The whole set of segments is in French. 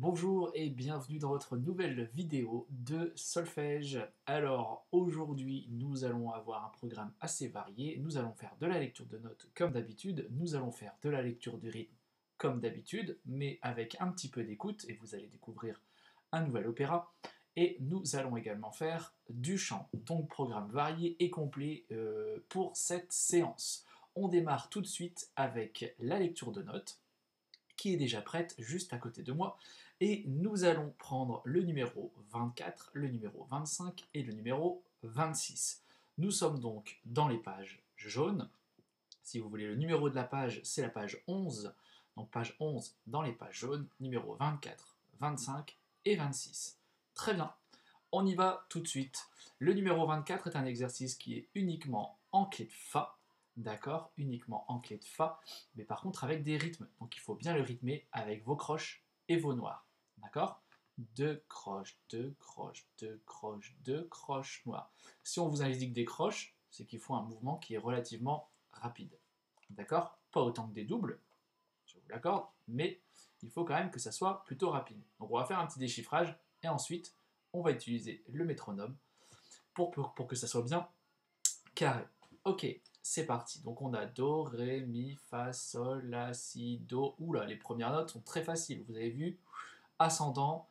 Bonjour et bienvenue dans votre nouvelle vidéo de solfège. Alors aujourd'hui nous allons avoir un programme assez varié. Nous allons faire de la lecture de notes comme d'habitude, nous allons faire de la lecture du rythme comme d'habitude, mais avec un petit peu d'écoute et vous allez découvrir un nouvel opéra. Et nous allons également faire du chant, donc programme varié et complet pour cette séance. On démarre tout de suite avec la lecture de notes qui est déjà prête juste à côté de moi. Et nous allons prendre le numéro 24, le numéro 25 et le numéro 26. Nous sommes donc dans les pages jaunes. Si vous voulez le numéro de la page, c'est la page 11. Donc page 11 dans les pages jaunes, numéro 24, 25 et 26. Très bien, on y va tout de suite. Le numéro 24 est un exercice qui est uniquement en clé de Fa. D'accord, uniquement en clé de Fa, mais par contre avec des rythmes. Donc il faut bien le rythmer avec vos croches et vos noirs. D'accord, deux croches, deux croches, deux croches, deux croches noires. Si on vous indique des croches, c'est qu'il faut un mouvement qui est relativement rapide. D'accord, pas autant que des doubles, je vous l'accorde, mais il faut quand même que ça soit plutôt rapide. Donc on va faire un petit déchiffrage et ensuite on va utiliser le métronome pour que ça soit bien carré. Ok, c'est parti. Donc on a Do, Ré, Mi, Fa, Sol, La, Si, Do. Oula, les premières notes sont très faciles. Vous avez vu, ascendant,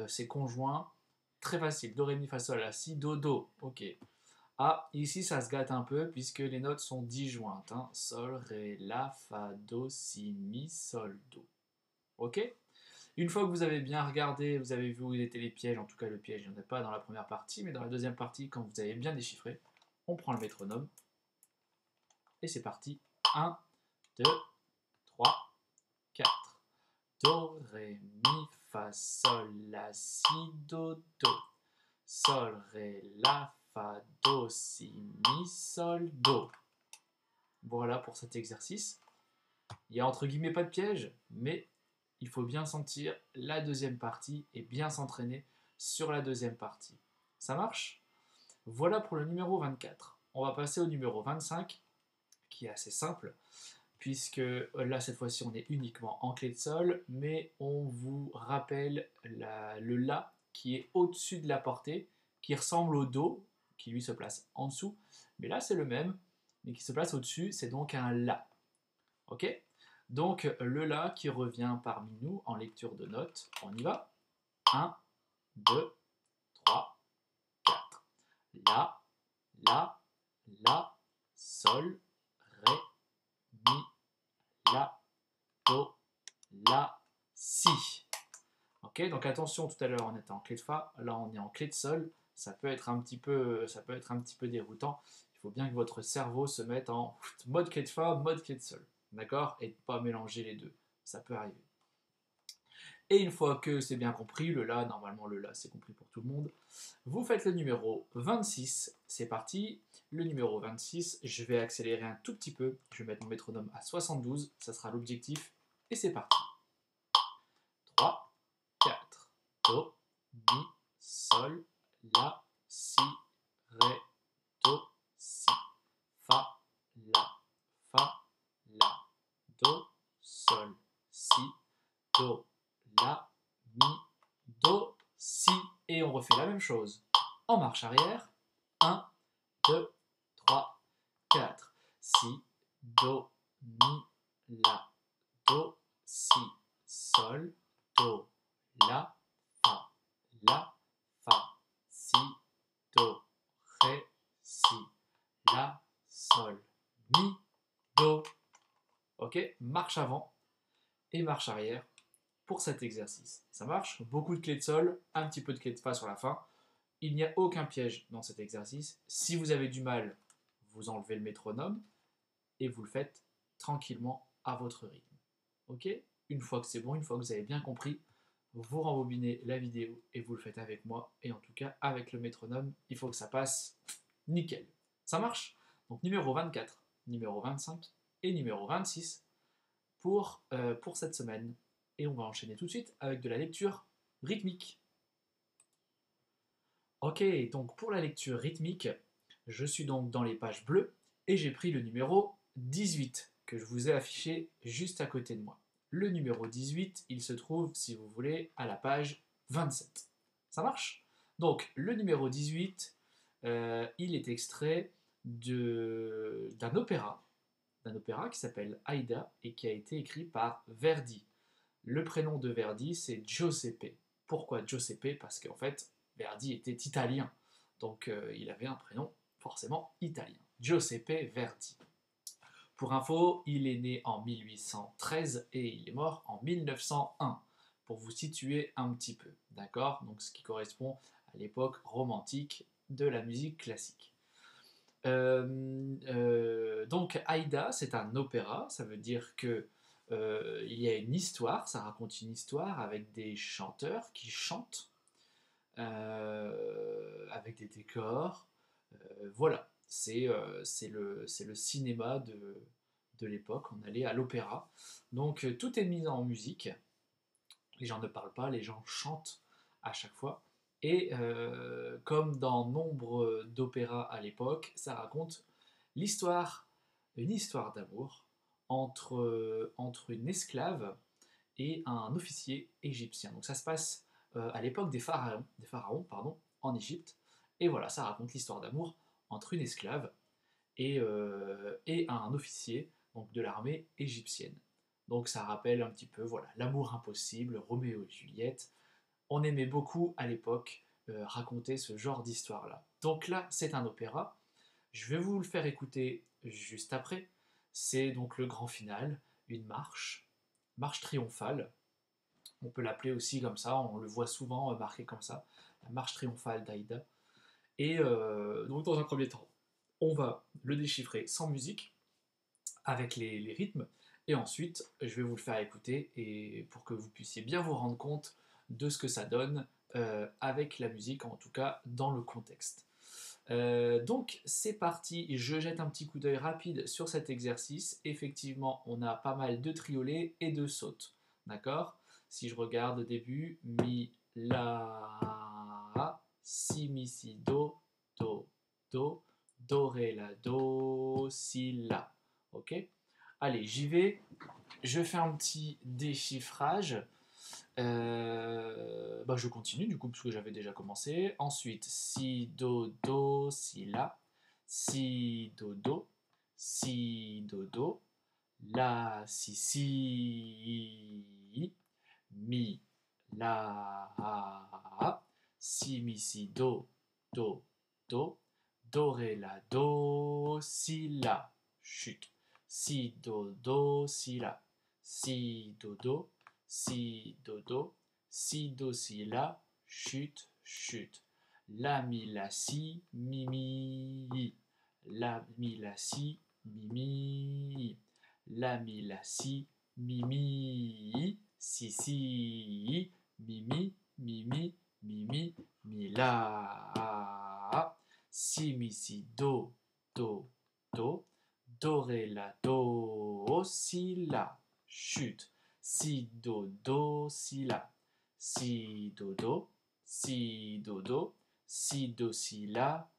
c'est conjoint, très facile. Do, Ré, Mi, Fa, Sol, La, Si, Do, Do. Ok. Ah, ici ça se gâte un peu puisque les notes sont disjointes. Hein. Sol, Ré, La, Fa, Do, Si, Mi, Sol, Do. Ok. Une fois que vous avez bien regardé, vous avez vu où étaient les pièges, en tout cas le piège, il n'y en a pas dans la première partie, mais dans la deuxième partie, quand vous avez bien déchiffré, on prend le métronome, et c'est parti. 1, 2, 3, 4. Do, Ré, Mi, Fa, Sol, La, Si, Do, Do. Sol, Ré, La, Fa, Do, Si, Mi, Sol, Do. Voilà pour cet exercice. Il y a entre guillemets pas de piège, mais il faut bien sentir la deuxième partie et bien s'entraîner sur la deuxième partie. Ça marche? Voilà pour le numéro 24. On va passer au numéro 25, qui est assez simple, puisque là, cette fois-ci, on est uniquement en clé de sol, mais on vous rappelle le La qui est au-dessus de la portée, qui ressemble au Do, qui lui se place en dessous, mais là, c'est le même, mais qui se place au-dessus, c'est donc un La. Ok? Donc le La qui revient parmi nous en lecture de notes. On y va. 1, 2, 3, 4. La, La, La, Sol, Ré, Mi, La, Do, La, Si. Ok, donc attention, tout à l'heure on était en clé de Fa, là on est en clé de Sol. Ça peut être un petit peu déroutant. Il faut bien que votre cerveau se mette en mode clé de Fa, mode clé de Sol. D'accord? Et ne pas mélanger les deux. Ça peut arriver. Et une fois que c'est bien compris, le La, normalement le La c'est compris pour tout le monde, vous faites le numéro 26, c'est parti. Le numéro 26, je vais accélérer un tout petit peu, je vais mettre mon métronome à 72, ça sera l'objectif, et c'est parti. 3, 4, Do, Mi, Sol, La, Si, Ré, Do, Si, Fa, La, Do, Sol, Si, Do, La, Mi, Do, Si. Et on refait la même chose. En marche arrière. 1, 2, 3, 4. Si, Do, Mi, La, Do, Si, Sol, Do, La, Fa, Si, Do, Ré, Si, La, Sol, Mi, Do. Ok, marche avant et marche arrière pour cet exercice. Ça marche? Beaucoup de clés de sol, un petit peu de clés de fa sur la fin. Il n'y a aucun piège dans cet exercice. Si vous avez du mal, vous enlevez le métronome et vous le faites tranquillement à votre rythme. Ok? Une fois que c'est bon, une fois que vous avez bien compris, vous rembobinez la vidéo et vous le faites avec moi. Et en tout cas, avec le métronome, il faut que ça passe nickel. Ça marche? Donc numéro 24, numéro 25 et numéro 26 pour cette semaine. Et on va enchaîner tout de suite avec de la lecture rythmique. Ok, donc pour la lecture rythmique, je suis donc dans les pages bleues et j'ai pris le numéro 18 que je vous ai affiché juste à côté de moi. Le numéro 18, il se trouve, si vous voulez, à la page 27. Ça marche? Donc, le numéro 18, il est extrait d'un opéra qui s'appelle Aïda et qui a été écrit par Verdi. Le prénom de Verdi, c'est Giuseppe. Pourquoi Giuseppe? Parce qu'en fait, Verdi était italien. Donc, il avait un prénom forcément italien. Giuseppe Verdi. Pour info, il est né en 1813 et il est mort en 1901, pour vous situer un petit peu, d'accord? Donc ce qui correspond à l'époque romantique de la musique classique. Donc Aïda, c'est un opéra, ça veut dire que il y a une histoire, ça raconte une histoire avec des chanteurs qui chantent, avec des décors, voilà, c'est le cinéma de l'époque, on allait à l'opéra. Donc tout est mis en musique, les gens ne parlent pas, les gens chantent à chaque fois. Et comme dans nombre d'opéras à l'époque, ça raconte l'histoire, une histoire d'amour entre une esclave et un officier égyptien. Donc ça se passe à l'époque des pharaons pardon, en Égypte. Et voilà, ça raconte l'histoire d'amour entre une esclave et un officier donc de l'armée égyptienne. Donc ça rappelle un petit peu voilà, l'amour impossible, Roméo et Juliette. On aimait beaucoup à l'époque raconter ce genre d'histoire-là. Donc là, c'est un opéra. Je vais vous le faire écouter juste après. C'est donc le grand final, une marche triomphale. On peut l'appeler aussi comme ça, on le voit souvent marqué comme ça, la marche triomphale d'Aïda. Et donc dans un premier temps, on va le déchiffrer sans musique, avec les rythmes, et ensuite je vais vous le faire écouter et pour que vous puissiez bien vous rendre compte de ce que ça donne avec la musique, en tout cas dans le contexte. Donc c'est parti, je jette un petit coup d'œil rapide sur cet exercice. Effectivement, on a pas mal de triolets et de sautes. D'accord? Si je regarde au début, mi, la, si, mi, si, do, do, ré, la, do, si, la. Ok? Allez, j'y vais. Je fais un petit déchiffrage. Je continue du coup, puisque j'avais déjà commencé. Ensuite, si, do, si, la. Si, do, la, si, mi, la, si, mi, si, do, ré, la, do, si, la, chute. Si, do, si, la. Si, si, si, la, chute, chute. La, mi, la, si, mi, mi. La, mi, la, si, mi, mi. La, mi, la, si, mi, mi. Si, mi, mi, mi, mi, mi, mi, la. Si, mi, si, do, do, ré, la, do, si, la, chute. Si, do, si, la. Si, si, si, la,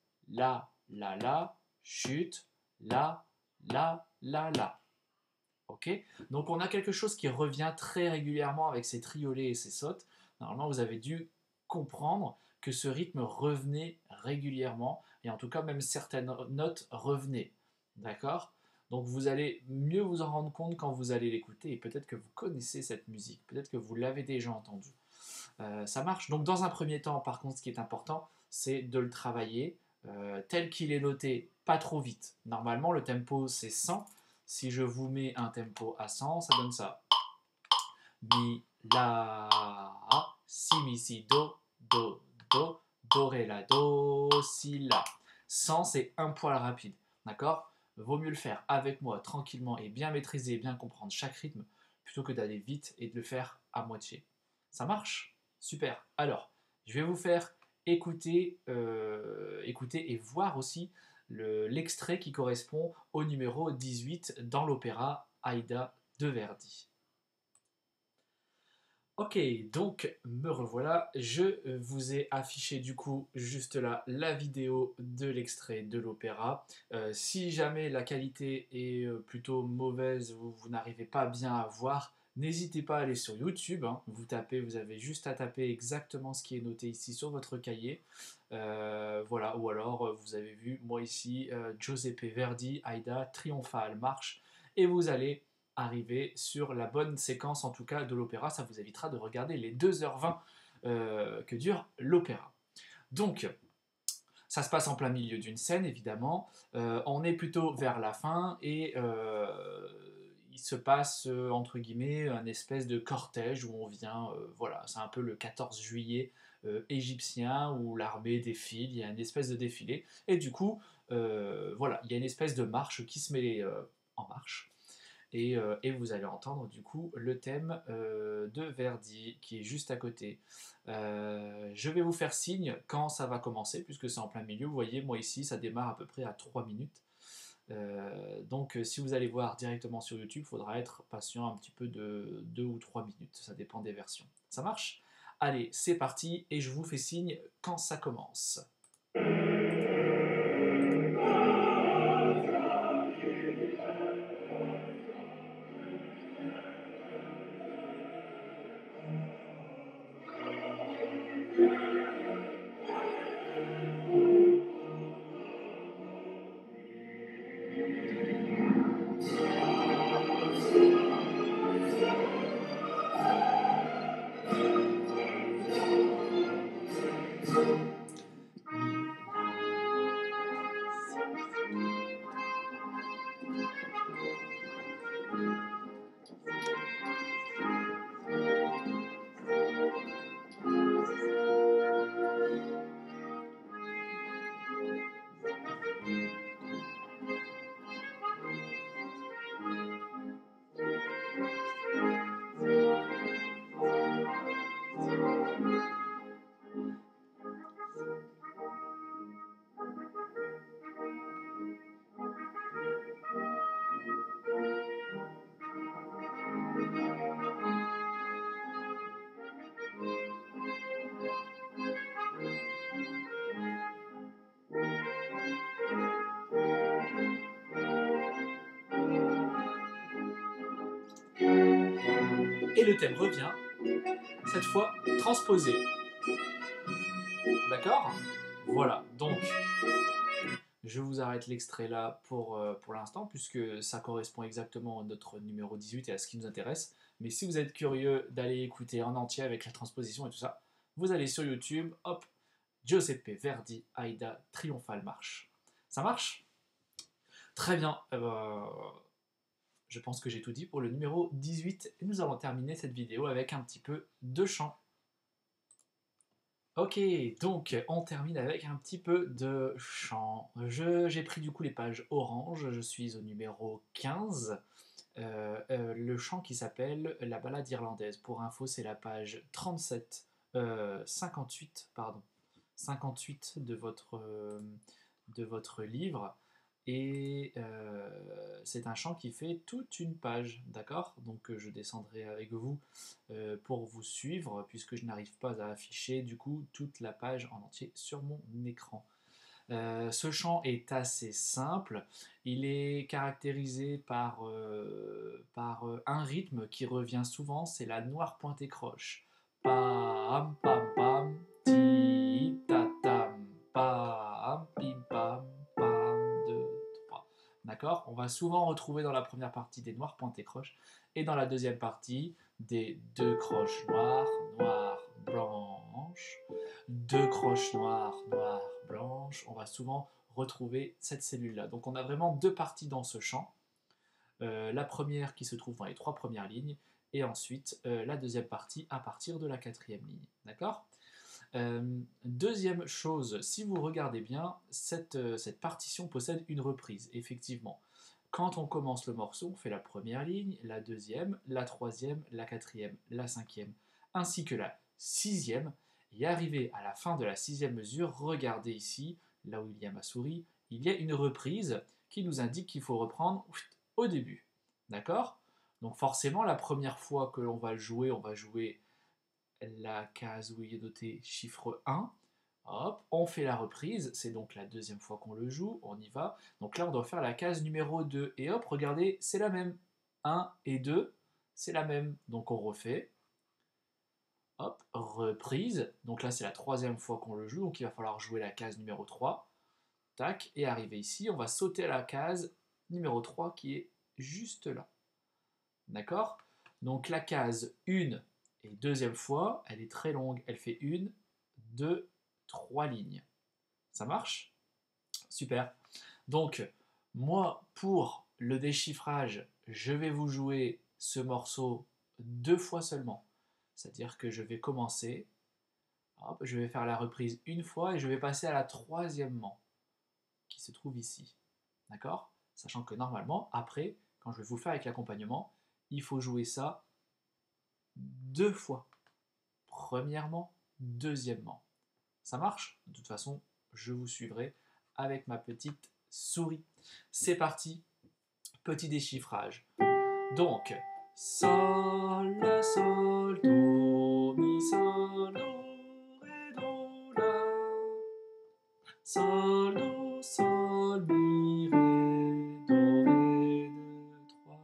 chute, la. Ok? Donc on a quelque chose qui revient très régulièrement avec ces triolets et ces sautes. Normalement, vous avez dû comprendre que ce rythme revenait régulièrement, et en tout cas même certaines notes revenaient. D'accord? Donc vous allez mieux vous en rendre compte quand vous allez l'écouter, et peut-être que vous connaissez cette musique, peut-être que vous l'avez déjà entendue. Ça marche. Donc dans un premier temps, par contre, ce qui est important, c'est de le travailler tel qu'il est noté, pas trop vite. Normalement, le tempo, c'est 100. Si je vous mets un tempo à 100, ça donne ça. Mi, la, si, mi, si, do, ré, la, do, si, la. 100, c'est un poil rapide. D'accord? Vaut mieux le faire avec moi, tranquillement, et bien maîtriser, et bien comprendre chaque rythme, plutôt que d'aller vite et de le faire à moitié. Ça marche? Super. Alors, je vais vous faire écouter et voir aussi l'extrait qui correspond au numéro 18 dans l'opéra Aïda de Verdi. Ok, donc me revoilà, je vous ai affiché du coup juste là la vidéo de l'extrait de l'opéra. Si jamais la qualité est plutôt mauvaise ou vous n'arrivez pas bien à voir, N'hésitez pas à aller sur YouTube, hein. Vous avez juste à taper exactement ce qui est noté ici sur votre cahier. Voilà, ou alors vous avez vu, moi ici, Giuseppe Verdi, Aida, Triomphale Marche, et vous allez arriver sur la bonne séquence, en tout cas, de l'opéra. Ça vous évitera de regarder les 2h20 que dure l'opéra. Donc, ça se passe en plein milieu d'une scène, évidemment. On est plutôt vers la fin et il se passe, entre guillemets, un espèce de cortège où on vient, voilà, c'est un peu le 14 juillet égyptien où l'armée défile, il y a une espèce de défilé. Et du coup, voilà, il y a une espèce de marche qui se met en marche. Et vous allez entendre du coup le thème de Verdi qui est juste à côté. Je vais vous faire signe quand ça va commencer, puisque c'est en plein milieu. Vous voyez, moi ici, ça démarre à peu près à 3 minutes. Donc si vous allez voir directement sur YouTube, il faudra être patient un petit peu de 2 ou 3 minutes. Ça dépend des versions. Ça marche? Allez, c'est parti, et je vous fais signe quand ça commence. Et le thème revient, cette fois transposé. D'accord? Voilà, donc je vous arrête l'extrait là pour l'instant, puisque ça correspond exactement à notre numéro 18 et à ce qui nous intéresse. Mais si vous êtes curieux d'aller écouter en entier avec la transposition et tout ça, vous allez sur YouTube, hop, Giuseppe Verdi, Aida, Triomphale Marche. Ça marche? Très bien. Je pense que j'ai tout dit pour le numéro 18 et nous allons terminer cette vidéo avec un petit peu de chant. Ok, donc on termine avec un petit peu de chant. J'ai pris du coup les pages orange, je suis au numéro 15. Le chant qui s'appelle La Ballade irlandaise. Pour info, c'est la page 37, 58, pardon, 58 de votre livre. Et c'est un chant qui fait toute une page, d'accord? Donc je descendrai avec vous pour vous suivre, puisque je n'arrive pas à afficher du coup toute la page en entier sur mon écran. Ce chant est assez simple, il est caractérisé par un rythme qui revient souvent, c'est la noire pointée croche. Pam pam pam, ti ta tam, pam pim pam, pam 2 3. D'accord? On va souvent retrouver dans la première partie des noirs pointés croches et dans la deuxième partie des deux croches noires, noires, blanches, deux croches noires, noires, blanches. On va souvent retrouver cette cellule-là. Donc on a vraiment deux parties dans ce chant. La première qui se trouve dans les 3 premières lignes, et ensuite la deuxième partie à partir de la 4e ligne. D'accord? Deuxième chose, si vous regardez bien, cette partition possède une reprise, effectivement. Quand on commence le morceau, on fait la première ligne, la deuxième, la troisième, la quatrième, la cinquième, ainsi que la sixième. Et arrivé à la fin de la 6e mesure, regardez ici, là où il y a ma souris, il y a une reprise qui nous indique qu'il faut reprendre au début. D'accord? Donc forcément, la première fois que l'on va le jouer, on va jouer la case où il est noté chiffre 1. Hop, on fait la reprise, c'est donc la deuxième fois qu'on le joue, on y va. Donc là, on doit faire la case numéro 2. Et hop, regardez, c'est la même. 1 et 2, c'est la même. Donc on refait. Hop, reprise. Donc là, c'est la troisième fois qu'on le joue, donc il va falloir jouer la case numéro 3. Tac, et arriver ici, on va sauter à la case numéro 3 qui est juste là. D'accord? Donc la case 1 et deuxième fois, elle est très longue. Elle fait 1, 2, 3 lignes. Ça marche? Super. Donc, moi, pour le déchiffrage, je vais vous jouer ce morceau 2 fois seulement. C'est-à-dire que je vais commencer, hop, je vais faire la reprise une fois et je vais passer à la troisièmement, qui se trouve ici. D'accord? Sachant que normalement, après, quand je vais vous le faire avec l'accompagnement, il faut jouer ça 2 fois. Premièrement, deuxièmement. Ça marche? De toute façon, je vous suivrai avec ma petite souris. C'est parti, petit déchiffrage. Donc, sol, la, sol, do, mi, sol, do, ré, do, la. Sol, do, sol, mi, ré, do, ré, 2, 3,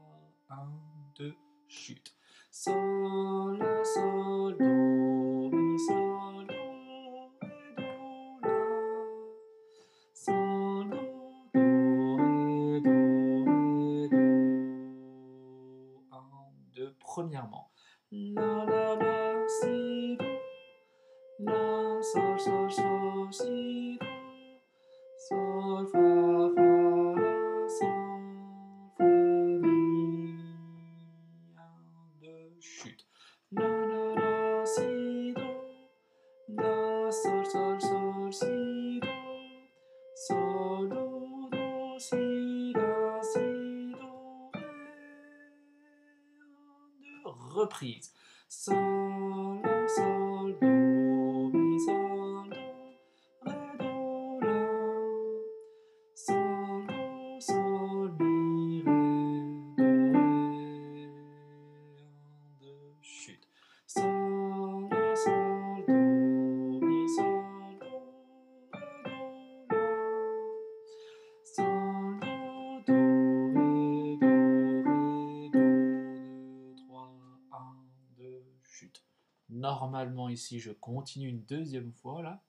1, 2, chute. Sol, la, sol, do, mi, sol, do, ré, do, la. Sol, do, ré, do, 1, 2, premièrement. La, si, do. La, sol, si, do. Sol, fa, la, sol, fa, mi. 1, 2, chute. La, si, do. La, sol, si, do. Sol, do, si, la, si, do, ré. 1, 2, reprise. Sol, la, sol, do, mi, sol, do, ré, do, la. Sol, mi, ré, do, ré. 1, 2, chute. Sol, la, sol, do, mi, sol, do, ré, do, la. Sol, do, ré, do, 2, 3, 1, 2, chute. Normalement ici je continue une deuxième fois là,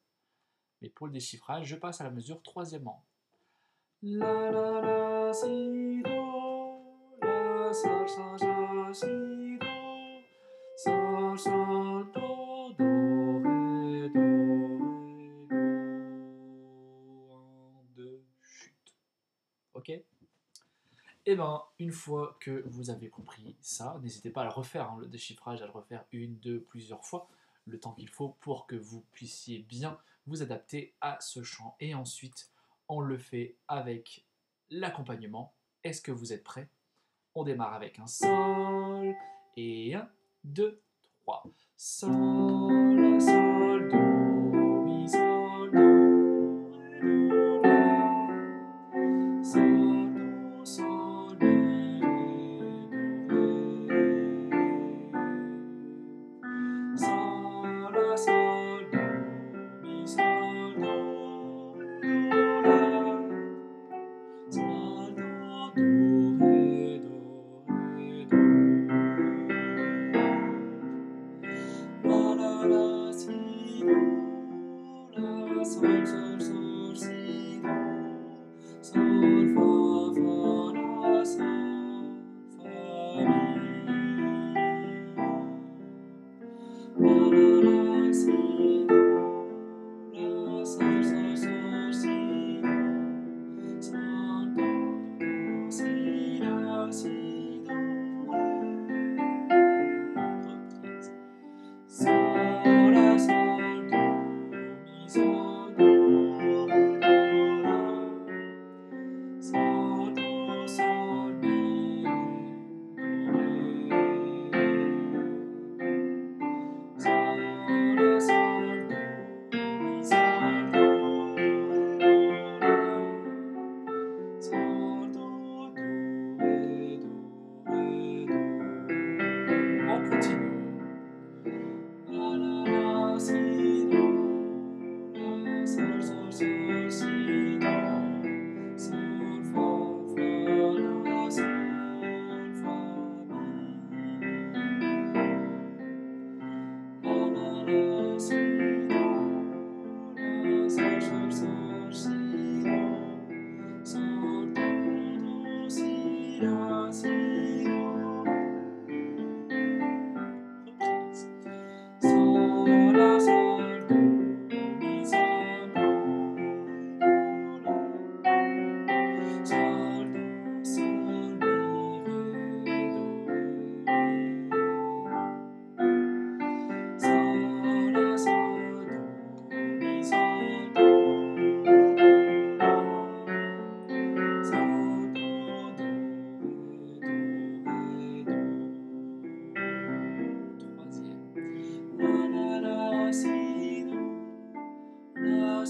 mais pour le déchiffrage je passe à la mesure troisièmement. La, si, do, la, si, do, sol, do, ré, do, 1, 2, chute. Ok? Et bien, une fois que vous avez compris ça, n'hésitez pas à le refaire, hein, le déchiffrage, à le refaire une, deux, plusieurs fois, le temps qu'il faut pour que vous puissiez bien vous adapter à ce chant. Et ensuite, on le fait avec l'accompagnement. Est-ce que vous êtes prêts? On démarre avec un sol et un, deux, trois. Sol, sol, do, mi, sol, do, ré, do, la. Sol, do, sol, mi, ré, do, ré. Sol, la, sol, do, mi, sol, do, ré, do, la. Sol, do, ré, do. La, si, do. La, sol, si, do. Sol, fa, la, sol, fa, mi. La, si, do. La, si, do. Sol, do, si, la, si, do, ré. Reprise. Sol, la, sol, do, mi, sol, do,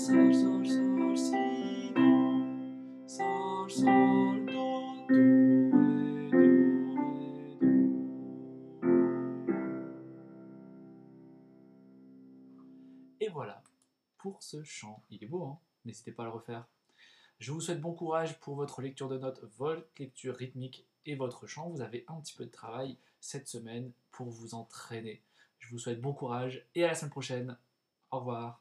sol, sol, sol, si, do, sol, sol, do, do, ré, do, ré, do. Et voilà pour ce chant. Il est beau, hein? N'hésitez pas à le refaire. Je vous souhaite bon courage pour votre lecture de notes, votre lecture rythmique et votre chant. Vous avez un petit peu de travail cette semaine pour vous entraîner. Je vous souhaite bon courage et à la semaine prochaine. Au revoir.